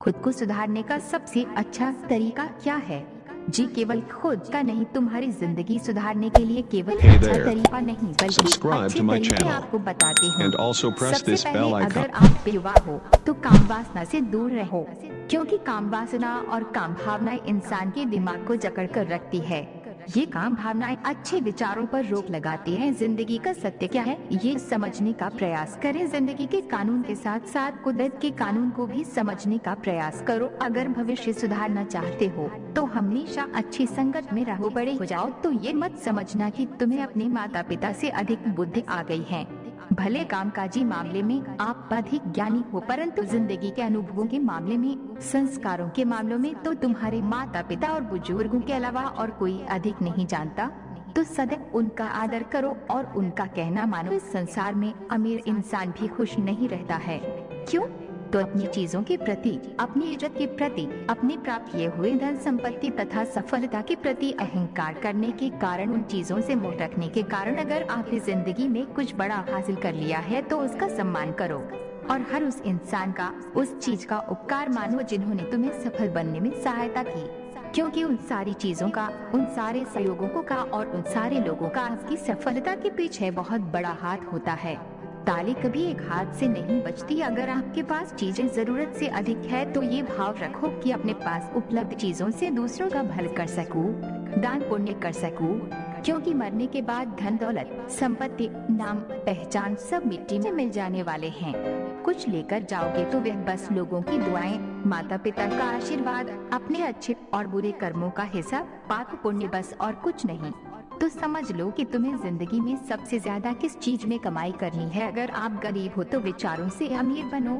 खुद को सुधारने का सबसे अच्छा तरीका क्या है? जी, केवल खुद का नहीं, तुम्हारी जिंदगी सुधारने के लिए केवल Hey अच्छा there. तरीका नहीं बल्कि Subscribe अच्छे to my तरीके channel. आपको बताती हूँ। And also press सबसे this पहले, bell icon. अगर आप युवा हो तो काम वासना से दूर रहो, क्योंकि काम वासना और काम भावनाएं इंसान के दिमाग को जकड़ कर रखती है। ये काम भावनाएं अच्छे विचारों पर रोक लगाती हैं। जिंदगी का सत्य क्या है, ये समझने का प्रयास करें। जिंदगी के कानून के साथ साथ कुदरत के कानून को भी समझने का प्रयास करो। अगर भविष्य सुधारना चाहते हो तो हमेशा अच्छी संगत में रहो। बड़े हो जाओ तो ये मत समझना कि तुम्हें अपने माता पिता से अधिक बुद्धि आ गई है। भले कामकाजी मामले में आप अधिक ज्ञानी हो, परंतु जिंदगी के अनुभवों के मामले में, संस्कारों के मामलों में तो तुम्हारे माता पिता और बुजुर्गों के अलावा और कोई अधिक नहीं जानता। तो सदैव उनका आदर करो और उनका कहना मानो। इस संसार में अमीर इंसान भी खुश नहीं रहता है। क्यों? तो अपनी चीजों के प्रति, अपनी इज्जत के प्रति, अपने प्राप्त किए हुए धन संपत्ति तथा सफलता के प्रति अहंकार करने के कारण, उन चीजों से मोह रखने के कारण। अगर आपने जिंदगी में कुछ बड़ा हासिल कर लिया है तो उसका सम्मान करो और हर उस इंसान का, उस चीज का उपकार मानो जिन्होंने तुम्हें सफल बनने में सहायता की, क्योंकि उन सारी चीजों का, उन सारे सहयोगों का और उन सारे लोगों का आपकी सफलता के पीछे बहुत बड़ा हाथ होता है। ताली कभी एक हाथ से नहीं बचती। अगर आपके पास चीजें जरूरत से अधिक है तो ये भाव रखो कि अपने पास उपलब्ध चीजों से दूसरों का भला कर सकूं, दान पुण्य कर सकूं, क्योंकि मरने के बाद धन दौलत, संपत्ति, नाम, पहचान सब मिट्टी में मिल जाने वाले हैं। कुछ लेकर जाओगे तो वह बस लोगों की दुआएं, माता पिता का आशीर्वाद, अपने अच्छे और बुरे कर्मों का हिसाब, पाप पुण्य, बस और कुछ नहीं। तो समझ लो कि तुम्हें जिंदगी में सबसे ज्यादा किस चीज में कमाई करनी है। अगर आप गरीब हो तो विचारों से अमीर बनो।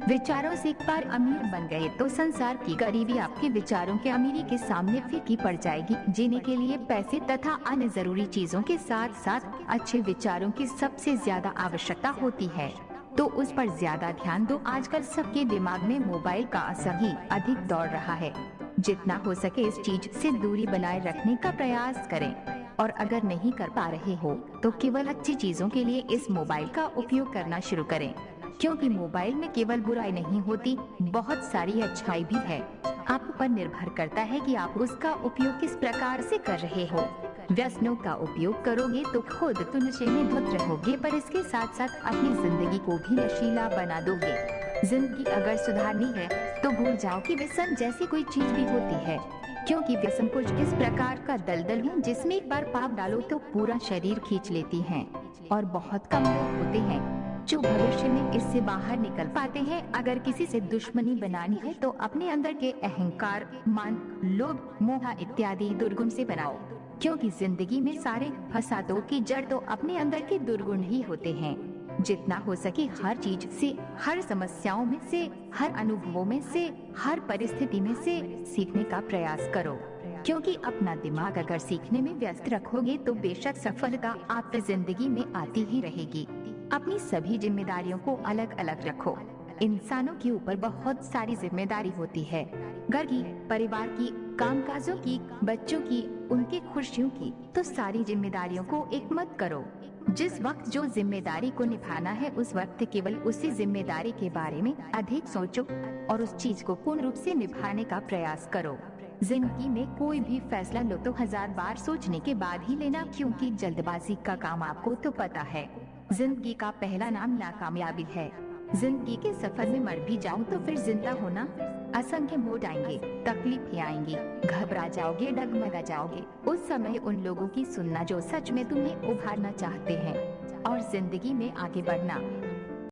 विचारों से एक बार अमीर बन गए तो संसार की गरीबी आपके विचारों के अमीरी के सामने फीकी पड़ जाएगी। जीने के लिए पैसे तथा अन्य जरूरी चीजों के साथ साथ अच्छे विचारों की सबसे ज्यादा आवश्यकता होती है, तो उस पर ज्यादा ध्यान दो। आजकल सबके दिमाग में मोबाइल का असर ही अधिक दौड़ रहा है। जितना हो सके इस चीज से दूरी बनाए रखने का प्रयास करें, और अगर नहीं कर पा रहे हो तो केवल अच्छी चीजों के लिए इस मोबाइल का उपयोग करना शुरू करें, क्योंकि मोबाइल में केवल बुराई नहीं होती, बहुत सारी अच्छाई भी है। आप पर निर्भर करता है कि आप उसका उपयोग किस प्रकार से कर रहे हो। व्यसनों का उपयोग करोगे तो खुद तो नशे में धुत रहोगे, पर इसके साथ साथ अपनी जिंदगी को भी नशीला बना दोगे। जिंदगी अगर सुधारनी है तो भूल जाओ कि व्यसन जैसी कोई चीज भी होती है, क्योंकि व्यसन कुछ इस प्रकार का दलदल है जिसमें एक बार पाप डालो तो पूरा शरीर खींच लेती हैं, और बहुत कम लोग होते हैं जो भविष्य में इससे बाहर निकल पाते हैं। अगर किसी से दुश्मनी बनानी है तो अपने अंदर के अहंकार, मान, लोभ, मोह इत्यादि दुर्गुण से बनाओ, क्योंकि जिंदगी में सारे फसादों की जड़ तो अपने अंदर के दुर्गुण ही होते हैं। जितना हो सके हर चीज से, हर समस्याओं में से, हर अनुभवों में से, हर परिस्थिति में से सीखने का प्रयास करो, क्योंकि अपना दिमाग अगर सीखने में व्यस्त रखोगे तो बेशक सफलता आपकी जिंदगी में आती ही रहेगी। अपनी सभी जिम्मेदारियों को अलग अलग रखो। इंसानों के ऊपर बहुत सारी जिम्मेदारी होती है, घर की, परिवार की, कामकाजों की, बच्चों की, उनके खुशियों की। तो सारी जिम्मेदारियों को एक मत करो। जिस वक्त जो जिम्मेदारी को निभाना है उस वक्त केवल उसी जिम्मेदारी के बारे में अधिक सोचो और उस चीज को पूर्ण रूप से निभाने का प्रयास करो। जिंदगी में कोई भी फैसला लो तो 1000 बार सोचने के बाद ही लेना, क्योंकि जल्दबाजी का काम आपको तो पता है जिंदगी का पहला नाम नाकामयाबी है। जिंदगी के सफर में मर भी जाओ तो फिर जिंदा होना। असंख्य मोड़ आएंगे, तकलीफें आएंगी, घबरा जाओगे, डगमगा जाओगे। उस समय उन लोगों की सुनना जो सच में तुम्हें उभारना चाहते हैं और जिंदगी में आगे बढ़ना।